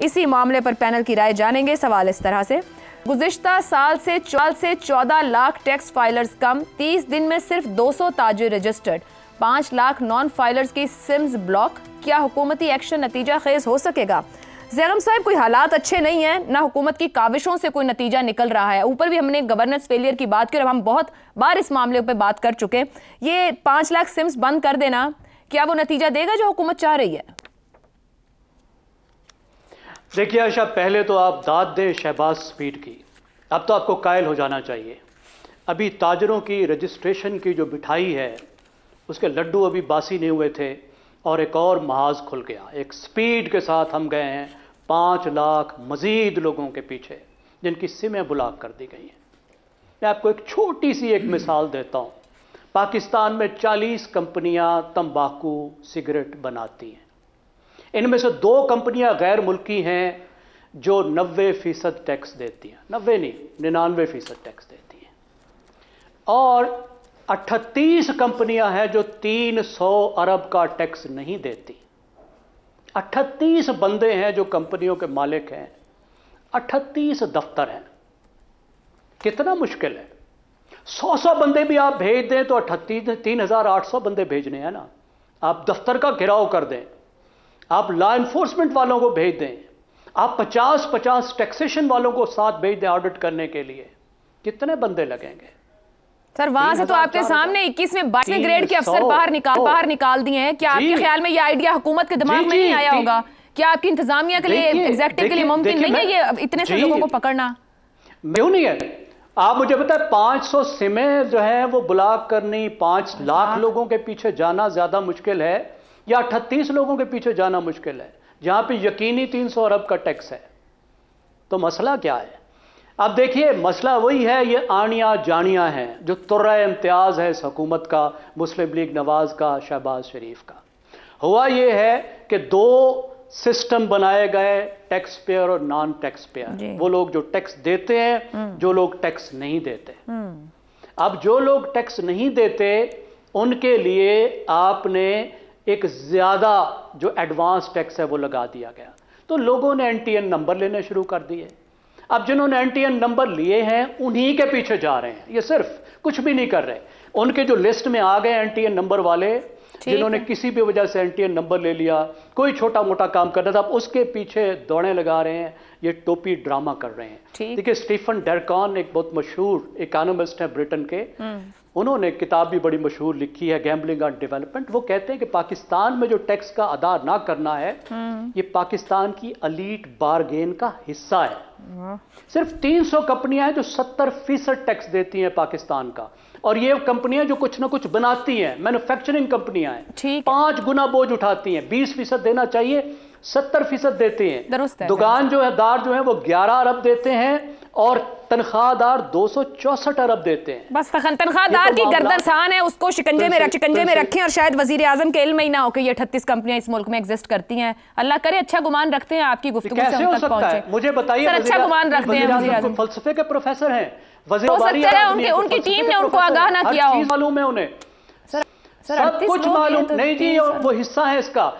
इसी मामले पर पैनल की राय जानेंगे। सवाल इस तरह से, गुज़िश्ता साल से 14 लाख टैक्स फाइलर्स कम, 30 दिन में सिर्फ 200 ताजिर रजिस्टर्ड, 5 लाख नॉन फाइलर्स की सिम्स ब्लॉक, क्या हुकूमती एक्शन नतीजा खेज हो सकेगा? ज़ैगम साहब, कोई हालात अच्छे नहीं हैं, ना हुकूमत की काविशों से कोई नतीजा निकल रहा है, ऊपर भी हमने गवर्नेंस फेलियर की बात की और हम बहुत बार इस मामले पे बात कर चुके। ये 5 लाख सिम्स बंद कर देना, क्या वो नतीजा देगा जो हुकूमत चाह रही है? देखिए आशा, पहले तो आप दाद दें शहबाज स्पीड की, अब तो आपको कायल हो जाना चाहिए। अभी ताजरों की रजिस्ट्रेशन की जो मिठाई है उसके लड्डू अभी बासी नहीं हुए थे और एक और महाज खुल गया। एक स्पीड के साथ हम गए हैं 5 लाख मजीद लोगों के पीछे जिनकी सिमें ब्लॉक कर दी गई हैं। मैं आपको एक छोटी सी एक मिसाल देता हूँ। पाकिस्तान में 40 कंपनियां तंबाकू सिगरेट बनाती हैं। इनमें से 2 कंपनियां गैर मुल्की हैं जो 90% टैक्स देती हैं, 90 नहीं 99% टैक्स देती हैं, और 38 कंपनियां हैं जो 300 अरब का टैक्स नहीं देती। 38 बंदे हैं जो कंपनियों के मालिक हैं, 38 दफ्तर हैं। कितना मुश्किल है। 100 बंदे भी आप भेज दें तो 3,800 बंदे भेजने हैं ना। आप दफ्तर का घेराव कर दें, आप लॉ एनफोर्समेंट वालों को भेज दें, आप 50-50 टैक्सेशन वालों को साथ भेज दें ऑडिट करने के लिए, कितने बंदे लगेंगे? सर वहां से तो आपके सामने 21वें 22वें ग्रेड के अफसर बाहर निकाल दिए हैं। क्या आपके ख्याल में ये आइडिया हुकूमत के दिमाग में नहीं आया होगा? क्या आपकी इंतजामिया के लिए, एग्जेक्टिव के लिए मुमकिन नहीं है ये इतने से लोगों को पकड़ना? क्यों नहीं है? आप मुझे बताएं, 500 सिमें जो है वो ब्लॉक करनी, 5 लाख लोगों के पीछे जाना ज्यादा मुश्किल है या 38 लोगों के पीछे जाना मुश्किल है, जहां पे यकीनी 300 अरब का टैक्स है? तो मसला क्या है? अब देखिए, मसला वही है, ये आनिया जानिया है जो तुर्रा इम्तियाज है इस हुकूमत का, मुस्लिम लीग नवाज का, शहबाज शरीफ का। हुआ ये है कि 2 सिस्टम बनाए गए, टैक्स पेयर और नॉन टैक्स पेयर। वो लोग जो टैक्स देते हैं, जो लोग टैक्स नहीं देते। अब जो लोग टैक्स नहीं देते उनके लिए आपने एक ज्यादा जो एडवांस टैक्स है वो लगा दिया गया, तो लोगों ने एनटीएन नंबर लेने शुरू कर दिए। अब जिन्होंने एनटीएन नंबर लिए हैं उन्हीं के पीछे जा रहे हैं, ये सिर्फ कुछ भी नहीं कर रहे। उनके जो लिस्ट में आ गए एनटीएन नंबर वाले, जिन्होंने किसी भी वजह से एनटीएन नंबर ले लिया, कोई छोटा मोटा काम करना था, उसके पीछे दौड़े लगा रहे हैं, ये टोपी ड्रामा कर रहे हैं। देखिए, स्टीफन डरकॉन एक बहुत मशहूर इकोनॉमिस्ट है ब्रिटेन के, उन्होंने किताब भी बड़ी मशहूर लिखी है, गैम्बलिंग ऑन डेवलपमेंट। वो कहते हैं कि पाकिस्तान में जो टैक्स का अदा ना करना है, ये पाकिस्तान की एलीट बारगेन का हिस्सा है। सिर्फ 300 कंपनियां हैं जो 70% टैक्स देती हैं पाकिस्तान का, और ये कंपनियां जो कुछ ना कुछ बनाती हैं, मैन्युफैक्चरिंग कंपनियां हैं, 5 गुना बोझ उठाती हैं। 20% देना चाहिए, 70% देते हैं। दुकान जो है दार जो है वो 11 अरब देते हैं और तनख्वाहदार 264 अरब देते हैं। बस तनख्वाहदार की गर्दन सान है, उसको शिकंजे में रखें। और शायद वजीर आजम के इल्म ही ना हो कि ये 38 कंपनियां इस मुल्क में एग्जिस्ट करती हैं। अल्लाह करे अच्छा गुमान रखते हैं आपकी गुफ्तगू से हम तक पहुंचे। मुझे बताइए, अच्छा गुमान रखते हैं वजीर आजम, फलसफे के प्रोफेसर हैं, हो सकता है उनकी टीम ने उनको आगाह ना किया हो। मालूम है उन्हें, सब कुछ मालूम नहीं जी, वो हिस्सा है इसका।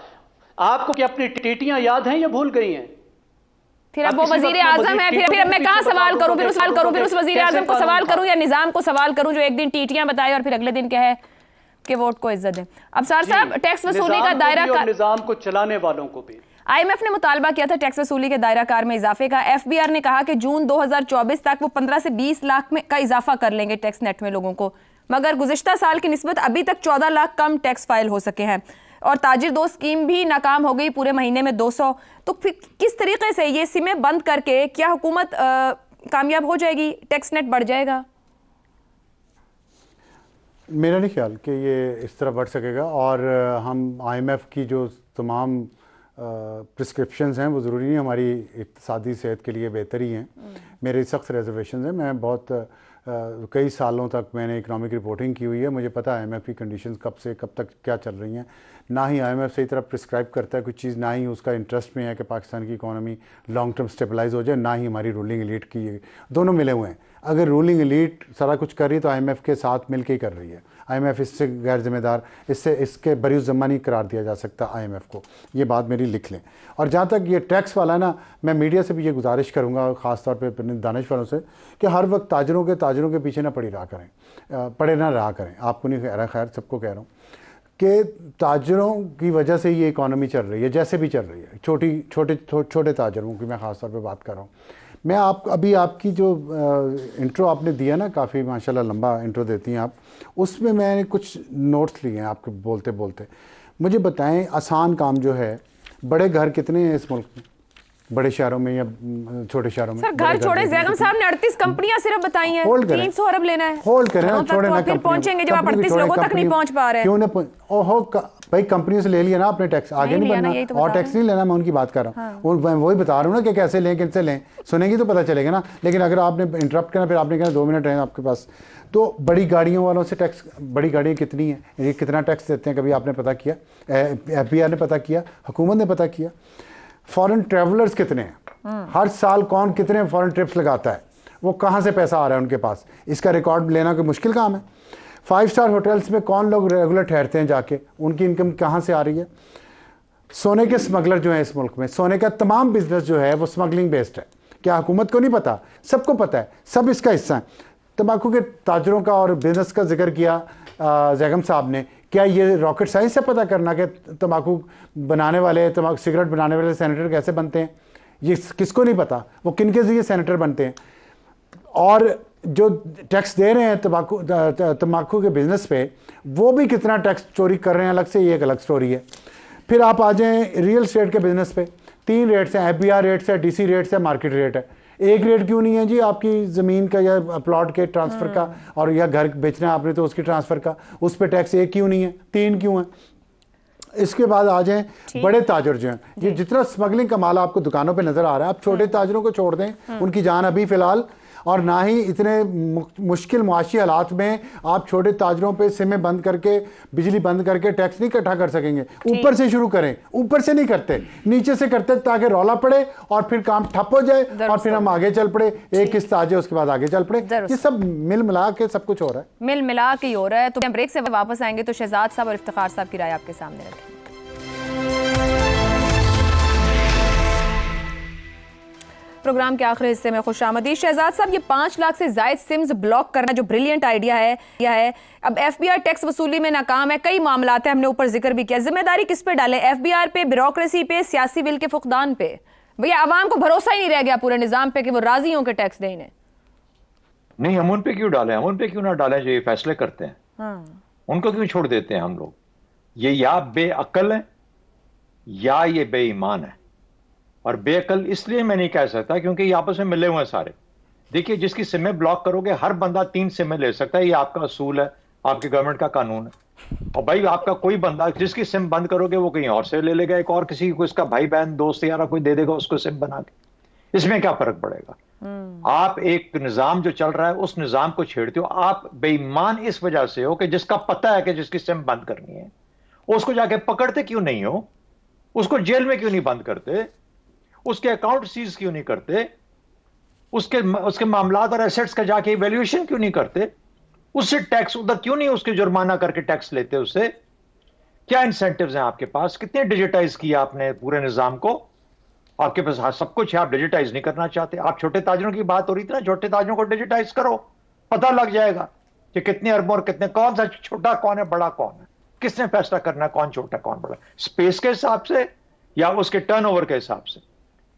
आपको क्या अपनी टीटियां याद हैं या भूल गई हैं? फिर अब वो वजीर आजम है, फिर मैं कहाँ सवाल करूं? फिर उस वजीर आजम को सवाल करूं या निजाम को सवाल करूं जो एक दिन टीटियां बताए और फिर अगले दिन कहे कि वोट को इज्जत दें? अब साहब, टैक्स वसूली का दायरा, निजाम को चलाने वालों को भी IMF ने मुतालबा किया था टैक्स वसूली के दायरा कार में इजाफे का। FBR ने कहा कि जून 2024 तक वो 15 से 20 लाख में का इजाफा कर लेंगे टैक्स नेट में लोगों को, मगर गुज़िश्ता साल की निस्बत अभी तक 14 लाख कम टैक्स फाइल हो सके हैं। और ताजिर दोस्त स्कीम भी नाकाम हो गई, पूरे महीने में 200। तो फिर किस तरीके से ये सिमें बंद करके क्या हुकूमत कामयाब हो जाएगी? टैक्स नेट बढ़ जाएगा? मेरा नहीं ख्याल कि ये इस तरह बढ़ सकेगा। और हम IMF की जो तमाम प्रिस्क्रिप्शंस हैं वो ज़रूरी नहीं हमारी इक़्तिसादी सेहत के लिए बेहतर ही हैं। मेरे सख्त रिजर्वेशन हैं। मैं बहुत कई सालों तक मैंने इकनॉमिक रिपोर्टिंग की हुई है, मुझे पता है IMF की कंडीशंस कब से कब तक क्या चल रही हैं। ना ही IMF सही तरह प्रिस्क्राइब करता है कुछ चीज़, ना ही उसका इंटरेस्ट में है कि पाकिस्तान की इकॉनमी लॉन्ग टर्म स्टेबलाइज हो जाए, ना ही हमारी रूलिंग एलीट की, दोनों मिले हुए हैं। अगर रूलिंग एलीट सारा कुछ कर रही है तो IMF के साथ मिल के ही कर रही है। IMF इससे गैर जिम्मेदार, इसके बरी ज़िम्मा नहीं करार दिया जा सकता IMF को, ये बात मेरी लिख लें। और जहाँ तक ये टैक्स वाला ना, मैं मीडिया से भी ये गुजारिश करूँगा, ख़ास तौर पे दानिश वालों से, कि हर वक्त ताजरों के पीछे ना पड़े ना रहा करें। आपको नहीं कह रहा, खैर सबको कह रहा हूँ कि ताजरों की वजह से ये इकॉनमी चल रही है जैसे भी चल रही है। छोटे ताजरों की मैं ख़ास तौर पे बात कर रहा हूँ। मैं अभी आपकी जो इंट्रो आपने दिया ना, काफ़ी माशाल्लाह लंबा इंट्रो देती हैं आप, उसमें मैंने कुछ नोट्स लिए हैं आपके बोलते बोलते। मुझे बताएं, आसान काम जो है, बड़े घर कितने हैं इस मुल्क में, बड़े शहरों में या छोटे शहरों में? सर घर छोड़े, ज़ैगम साहब ने 38 कंपनियां सिर्फ बताई हैं, 300 अरब लेना है। होल्ड करें ना, छोड़े ना, फिर पहुंचेंगे जब आप 38 लोगों तक नहीं पहुंच पा रहे हैं। क्यों ना? ओहो भाई, कंपनियों से ले लिया ना आपने टैक्स, आगे नहीं बढ़ना, और टैक्स नहीं लेना, मैं उनकी बात कर रहा हूँ। मैं वही बता रहा हूँ ना कि कैसे लें, किनसे लें, सुनेंगी तो पता चलेगा ना। लेकिन अगर आपने इंटरप्ट करना, फिर आपने कहना 2 मिनट रहें आपके पास। तो बड़ी गाड़ियों वालों से टैक्स, बड़ी गाड़ियाँ कितनी हैं, ये कितना टैक्स देते हैं, कभी आपने पता किया? FBR ने पता किया, हुकूमत ने पता किया? फॉरेन ट्रैवलर्स कितने हैं, हर साल कौन कितने फॉरेन ट्रिप्स लगाता है, वो कहाँ से पैसा आ रहा है उनके पास, इसका रिकॉर्ड लेना कोई मुश्किल काम है? 5 स्टार होटल्स में कौन लोग रेगुलर ठहरते हैं जाके, उनकी इनकम कहाँ से आ रही है? सोने के स्मगलर जो है इस मुल्क में, सोने का तमाम बिजनेस जो है वो स्मगलिंग बेस्ड है। क्या हुकूमत को नहीं पता? सबको पता है, सब इसका हिस्सा है। तंबाकू के ताजरों का और बिजनेस का जिक्र किया जैगम साहब ने, क्या ये रॉकेट साइंस है पता करना कि तंबाकू बनाने वाले, तंबाकू सिगरेट बनाने वाले सेनेटर कैसे बनते हैं? ये किसको नहीं पता, वो किन के जरिए सेनेटर बनते हैं। और जो टैक्स दे रहे हैं तंबाकू के बिजनेस पे, वो भी कितना टैक्स चोरी कर रहे हैं अलग से, ये एक अलग स्टोरी है। फिर आप आ जाएं रियल एस्टेट के बिजनेस पे, 3 रेट्स हैं, FBR रेट्स है, DC रेट्स है, मार्केट रेट है। एक रेट क्यों नहीं है जी आपकी ज़मीन का या प्लॉट के ट्रांसफ़र का, और या घर बेचना है आपने तो उसके ट्रांसफ़र का, उस पर टैक्स 1 क्यों नहीं है, 3 क्यों है? इसके बाद आ जाएं बड़े ताजर जो हैं, ये जितना स्मगलिंग का माल आपको दुकानों पे नज़र आ रहा है, आप छोटे ताजरों को छोड़ दें, उनकी जान अभी फ़िलहाल, और ना ही इतने मुश्किल मुआशी हालात में आप छोटे ताजरों पे सिमें बंद करके, बिजली बंद करके टैक्स नहीं इकट्ठा कर सकेंगे। ऊपर से शुरू करें, ऊपर से नहीं करते, नीचे से करते ताकि रौला पड़े और फिर काम ठप हो जाए और फिर हम आगे चल पड़े, एक किस्त आ जाए उसके बाद आगे चल पड़े। ये सब मिल मिला के सब कुछ हो रहा है, मिल मिला के ही हो रहा है। तो ब्रेक से वापस आएंगे तो शहजाद साहब और इफ्तिखार साहब की राय आपके सामने रखें। प्रोग्राम के आखिरी हिस्से में खुशामदीद। शहजाद साहब, ये 5 लाख से ज्यादा सिम्स ब्लॉक करना जो ब्रिलियंट आइडिया है, अब FBR टैक्स वसूली में नाकाम है, कई मामलात है, हमने ऊपर जिक्र भी किया, जिम्मेदारी किस पे डालें? FBR पे, ब्यूरोक्रेसी पे, सियासी विल के फुकदान पे? भैया आवाम को भरोसा ही नहीं रह गया पूरे निजाम पे कि वो राजी हों के टैक्स दें इन्हें। नहीं, हम उन पे क्यों डालें, हम उन पे क्यों ना डालें जो ये फैसले करते हैं। उनको क्यों छोड़ देते हैं हम लोग? ये या बेअक्ल है या ये बेईमान है। और बेअक्ल इसलिए मैं नहीं कह सकता क्योंकि ये आपस में मिले हुए हैं सारे। देखिए, जिसकी सिमें ब्लॉक करोगे हर बंदा 3 सिमें ले सकता है, ये आपका असूल है, आपकी गवर्नमेंट का कानून है। और भाई आपका कोई बंदा जिसकी सिम बंद करोगे वो कहीं और से ले लेगा, एक और किसी को, इसका भाई बहन दोस्त यारा कोई दे देगा उसको सिम बना के। इसमें क्या फर्क पड़ेगा? आप एक निजाम जो चल रहा है उस निजाम को छेड़ते हो। आप बेईमान इस वजह से हो कि जिसका पता है कि जिसकी सिम बंद करनी है उसको जाके पकड़ते क्यों नहीं हो? उसको जेल में क्यों नहीं बंद करते? उसके अकाउंट सीज क्यों नहीं करते? उसके मामलात और एसेट्स का जाके इवैल्यूएशन क्यों नहीं करते? उससे टैक्स उधर क्यों नहीं उसके जुर्माना करके टैक्स लेते? उससे क्या इंसेंटिव्स हैं आपके पास? कितने डिजिटाइज किया आपने पूरे निजाम को? आपके पास सब कुछ है, आप डिजिटाइज नहीं करना चाहते। आप छोटे ताजरों की बात हो रही थी ना, छोटे ताजरों को डिजिटाइज करो, पता लग जाएगा कि कितने अरबों और कितने, कौन सा छोटा कौन है, बड़ा कौन है, किसने फैसला करना है कौन छोटा कौन बड़ा, स्पेस के हिसाब से या उसके टर्नओवर के हिसाब से।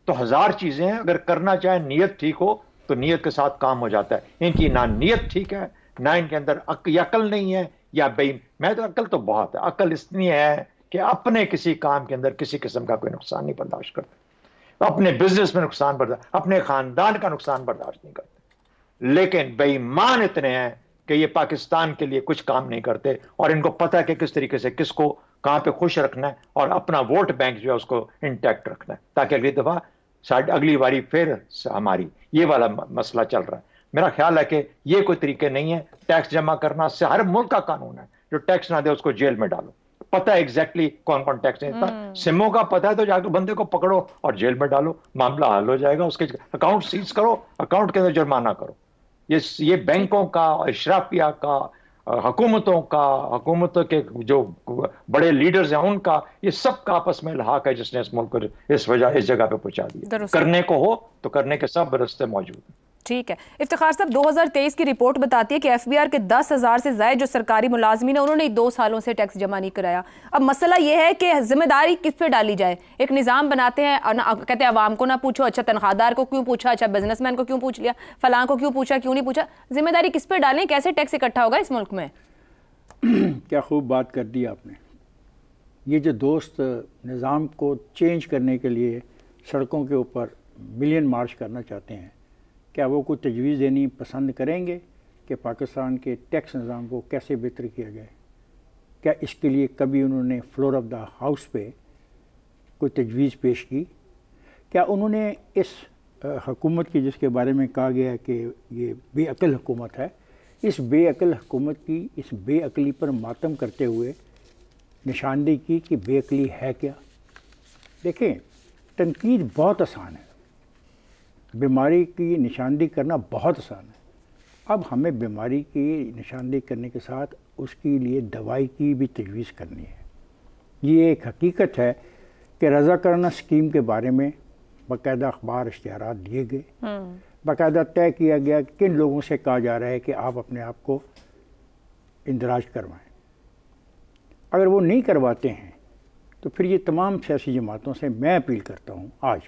तो 1000 चीजें हैं, अगर करना चाहे नीयत ठीक हो तो नीयत के साथ काम हो जाता है। इनकी ना नीयत ठीक है, ना इनके अंदर अकल नहीं है, या मैं तो अकल तो बहुत है, अकल इतनी है कि अपने किसी काम के अंदर किसी किस्म का कोई नुकसान नहीं बर्दाश्त करते, अपने बिजनेस में नुकसान बर्दाश्त, अपने खानदान का नुकसान बर्दाश्त नहीं करते। लेकिन बेईमान इतने हैं कि ये पाकिस्तान के लिए कुछ काम नहीं करते, और इनको पता है कि किस तरीके से किसको कहां पे खुश रखना है और अपना वोट बैंक जो है उसको इंटैक्ट रखना है, ताकि अगली दफा अगली बारी फिर हमारी ये वाला मसला चल रहा है। मेरा ख्याल है कि ये कोई तरीके नहीं है टैक्स जमा करना। से हर मुल्क का कानून है, जो टैक्स ना दे उसको जेल में डालो। पता है एग्जैक्टली कौन कौन टैक्स नहीं देता, सिमों का पता है तो जाकर बंदे को पकड़ो और जेल में डालो, मामला हल हो जाएगा। उसके अकाउंट सीज करो, अकाउंट के अंदर जुर्माना करो। ये बैंकों का, इशराफिया का, हुकूमतों का, हुकूमतों के जो बड़े लीडर्स हैं उनका, ये सब का आपस में लहाक है जिसने इस मुल्क को इस जगह पे पहुंचा दिया। करने को हो तो करने के सब रास्ते मौजूद हैं। ठीक है इफ्तिखार साहब, 2023 की रिपोर्ट बताती है कि FBR के 10,000 से ज्यादा जो सरकारी मुलाजमीन है उन्होंने 2 सालों से टैक्स जमा नहीं कराया। अब मसला यह है कि जिम्मेदारी किस पे डाली जाए? एक निज़ाम बनाते हैं, कहते हैं अवाम को ना पूछो, अच्छा तनख्वाहदार को क्यों पूछा, अच्छा बिजनेसमैन को क्यों पूछ लिया, फलां को क्यों पूछा, क्यों नहीं पूछा? जिम्मेदारी किस पे डालें? कैसे टैक्स इकट्ठा होगा इस मुल्क में? क्या खूब बात कर दी आपने। ये जो दोस्त निज़ाम को चेंज करने के लिए सड़कों के ऊपर मिलियन मार्च करना चाहते हैं, क्या वो कोई तजवीज़ देनी पसंद करेंगे कि पाकिस्तान के टैक्स निज़ाम को कैसे बेहतर किया जाए? क्या इसके लिए कभी उन्होंने फ्लोर ऑफ द हाउस पे कोई तजवीज़ पेश की? क्या उन्होंने इस हुकूमत की, जिसके बारे में कहा गया कि ये बेअक्ल हुकूमत है, इस बेअक्ल हुकूमत की इस बेअक्ली पर मातम करते हुए निशानदेही की कि बेअक्ली है क्या? देखें, तनकीद बहुत आसान है, बीमारी की निशानदेही करना बहुत आसान है। अब हमें बीमारी की निशानदेही करने के साथ उसके लिए दवाई की भी तजवीज़ करनी है। ये एक हकीकत है कि रज़ाकाराना स्कीम के बारे में बाकायदा अखबार इश्तिहारात दिए गए, बाकायदा तय किया गया कि किन लोगों से कहा जा रहा है कि आप अपने आप को इंदराज करवाएं। अगर वो नहीं करवाते हैं तो फिर ये तमाम सियासी जमातों से मैं अपील करता हूँ आज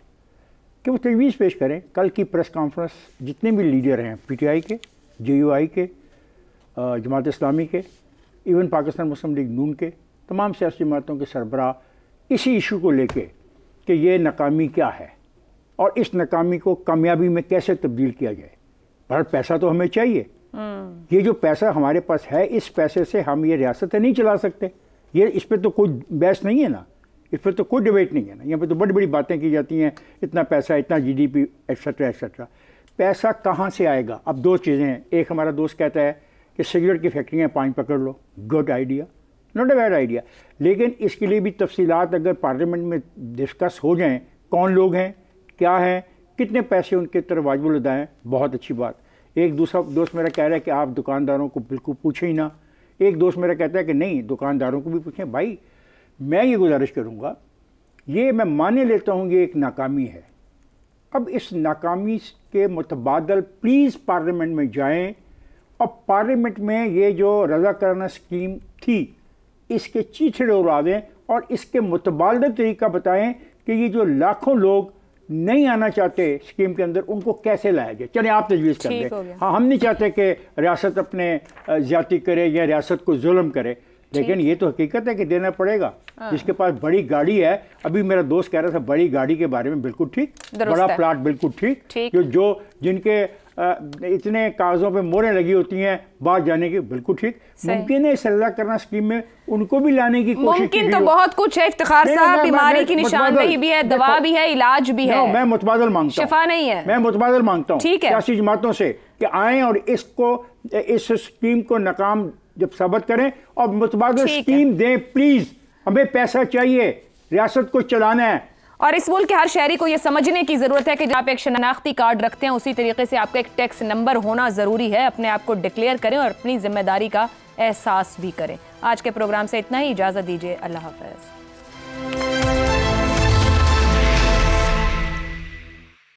कि वो तजवीज़ पेश करें। कल की प्रेस कॉन्फ्रेंस जितने भी लीडर हैं, PTI के, JUI के, जमात इस्लामी के, इवन पाकिस्तान मुस्लिम लीग नून के, तमाम सियासी जमातों के सरबराह इसी इशू को लेके कि ये नाकामी क्या है और इस नाकामी को कामयाबी में कैसे तब्दील किया जाए। पर पैसा तो हमें चाहिए। ये जो पैसा हमारे पास है, इस पैसे से हम ये रियासतें नहीं चला सकते। ये इस पर तो कोई बहस नहीं है ना, इस पर तो कोई डिबेट नहीं है ना। यहाँ पे तो बड़ी बड़ी बातें की जाती हैं, इतना पैसा, इतना GDP एक्सेट्रा एक्सेट्रा। पैसा कहाँ से आएगा? अब दो चीज़ें हैं। एक हमारा दोस्त कहता है कि सिगरेट की फैक्ट्रियाँ 5 पकड़ लो, good idea, not a bad idea, लेकिन इसके लिए भी तफसीलात अगर पार्लियामेंट में डिस्कस हो जाएँ, कौन लोग हैं, क्या हैं, कितने पैसे उनके तरफ वाजिबुल अदा हैं, बहुत अच्छी बात। एक दूसरा दोस्त मेरा कह रहा है कि आप दुकानदारों को बिल्कुल पूछे ही ना। एक दोस्त मेरा कहता है कि नहीं, दुकानदारों को भी पूछें। भाई मैं ये गुजारिश करूँगा, ये मैं माने लेता हूँ ये एक नाकामी है। अब इस नाकामी के मुतबादल प्लीज़ पार्लियामेंट में जाएं और पार्लियामेंट में ये जो रज़ाकाराना स्कीम थी इसके चीथड़े उड़ा दें और इसके मुतबादल तरीका बताएं कि ये जो लाखों लोग नहीं आना चाहते स्कीम के अंदर, उनको कैसे लाया जाए। चले आप तजवीज़ कर दें। हाँ, हम नहीं चाहते कि रियासत अपने ज़्यादती करे या रियासत को जुल्म करे, लेकिन ये तो हकीकत है कि देना पड़ेगा। जिसके पास बड़ी गाड़ी है, अभी मेरा दोस्त कह रहा था बड़ी गाड़ी के बारे में, बिल्कुल ठीक, बड़ा प्लाट बिल्कुल ठीक, जो जिनके इतने कागजों पे मोहरें लगी होती हैं बाहर जाने की, बिल्कुल ठीक। मुमकिन है सजा करना स्कीम में उनको भी लाने की कोशिश। मुमकिन तो बहुत कुछ है इफ्तिखार साहब, बीमारी की निशानदेही भी है, दवा भी है, इलाज भी है। मैं मुतबादल मांगता हूं, शिफा नहीं है, मैं मुतबादल मांगता हूं ठीक है सियासी जमातों से कि आएं और इस स्कीम को नाकाम जब साबित करें और मुतबादल स्कीम दें। प्लीज, हमें पैसा चाहिए, रियासत को चलाना है। और इस मुल्क के हर शहरी को यह समझने की जरूरत है कि जब आप एक शनाख्ती कार्ड रखते हैं उसी तरीके से आपका एक टैक्स नंबर होना जरूरी है। अपने आप को डिक्लेयर करें और अपनी जिम्मेदारी का एहसास भी करें। आज के प्रोग्राम से इतना ही, इजाजत दीजिए, अल्लाह हाफ़िज़।